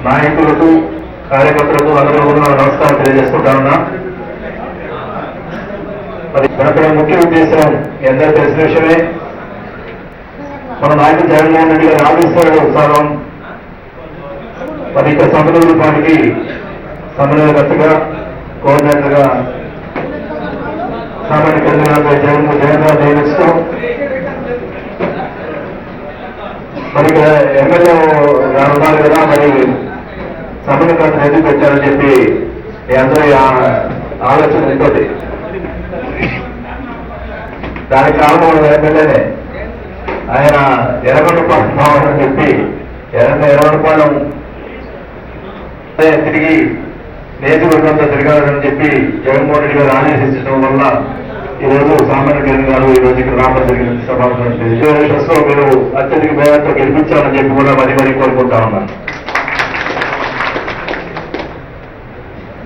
నాయకులకు కార్యకర్తలకు అందరూ నమస్కారం తెలియజేసుకుంటా ఉన్నా. మరి గణపడ ముఖ్య ఉద్దేశం ఎందరూ తెలిసిన విషయమే. మన నాయకుడు జగన్మోహన్ రెడ్డి గారి ఆదేశాల ఉత్సాహం మరి ఇక్కడ సమన్వయపానికి సమన్వయకర్తగా కోఆర్డినేటర్గా సామాన్య కేంద్రంగా జగన్ గారు నియమిస్తూ మరి ఇక్కడ ఎమ్మెల్యే ఉన్నారు కదా, మరి సమన్వయకర్త ఎందుకు పెట్టారని చెప్పి అందరూ ఆలోచన ఇంకోటి. దానికి కారణం ఎమ్మెల్యేనే. ఆయన ఎర్రగొండపాలెం కావాలని చెప్పి ఎర్రగొండపాలెం తిరిగి నేతృత్వంతో తిరగాలని చెప్పి జగన్మోహన్ రెడ్డి గారు ఆదేశించడం వల్ల ఈరోజు సామాన్య కేంద్ర గారు ఈరోజు ఇక్కడ రావడం జరిగింది. సమావేశంలో మీరు అత్యధిక భయంతో గెలిపించాలని చెప్పి కూడా మరీ మరీ కోరుకుంటా ఉన్నాను.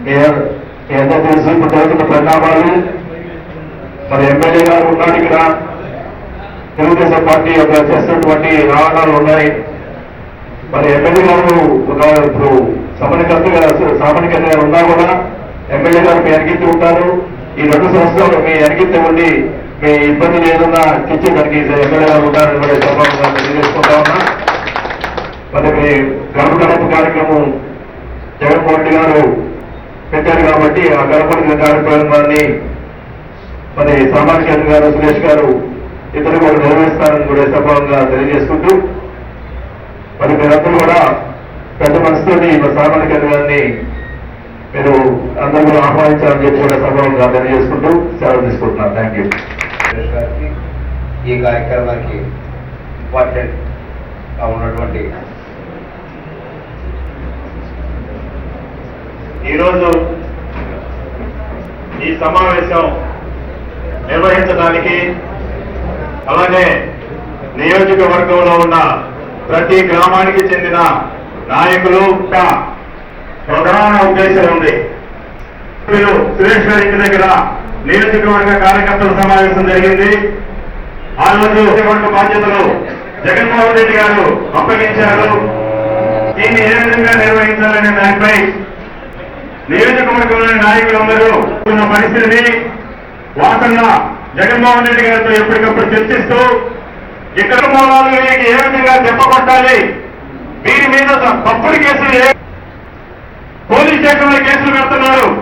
మీ అందరూ తెలుసు ఇప్పుడు జరుగుతున్న పరిణామాలు. మరి ఎమ్మెల్యే గారు ఉన్నాడు ఇక్కడ, తెలుగుదేశం పార్టీ యొక్క చేస్తున్నటువంటి రావణాలు ఉన్నాయి. మరి ఎమ్మెల్యే గారు ఇప్పుడు సామాన్యకర్త గారు ఉన్నా కూడా ఎమ్మెల్యే గారు మీ అరిగిత్తు ఉంటారు. ఈ 2 సంవత్సరాలు మీ అరిగిత్తు ఉండి మీ ఇబ్బంది లేదన్నా తెచ్చి దానికి ఎమ్మెల్యే గారు ఉంటారని కూడా సభగా తెలియజేసుకుంటా ఉన్నా. మరి మీ గడప కార్యక్రమం జగన్మోహన్ రెడ్డి గారు పెట్టారు కాబట్టి ఆ గడప కార్యక్రమాన్ని మరి సామాన్య కేంద్ర గారు సురేష్ గారు ఇద్దరు కూడా నిర్వహిస్తారని కూడా సభగా తెలియజేసుకుంటూ మరి మీరందరూ కూడా పెద్ద మనసుతోటి సామాన్య కేంద్ర గారిని మీరు అందరూ కూడా ఆహ్వానించాలని చెప్పి కూడా సభగా తెలియజేసుకుంటూ సెలవు తీసుకుంటున్నాను. Thank you. సురేష్ గారికి ఈ కార్యక్రమానికి ఇంపార్టెంట్ గా ఉన్నటువంటి ఈరోజు ఈ సమావేశం నిర్వహించడానికి అలాగే నియోజకవర్గంలో ఉన్న ప్రతి గ్రామానికి చెందిన నాయకులు ప్రధాన ఉద్దేశం ఉంది. మీరు సురేష్ గారి ఇంటి దగ్గర నియోజకవర్గ కార్యకర్తల సమావేశం జరిగింది. ఆ రోజు నియోజకవర్గ బాధ్యతలు జగన్మోహన్ రెడ్డి గారు అప్పగించారు. దీన్ని ఏ విధంగా నిర్వహించాలనే దానిపై నియోజకవర్గంలోని నాయకులందరూ ఉన్న పరిస్థితిని వాసన్న జగన్మోహన్ రెడ్డి గారితో ఎప్పటికప్పుడు చర్చిస్తూ ఇక్కడ మూలాలు వీరికి ఏ విధంగా చెప్పబట్టాలి, వీరి మీద తప్పుడు కేసులు పోలీస్ స్టేషన్లో కేసులు పెడుతున్నారు.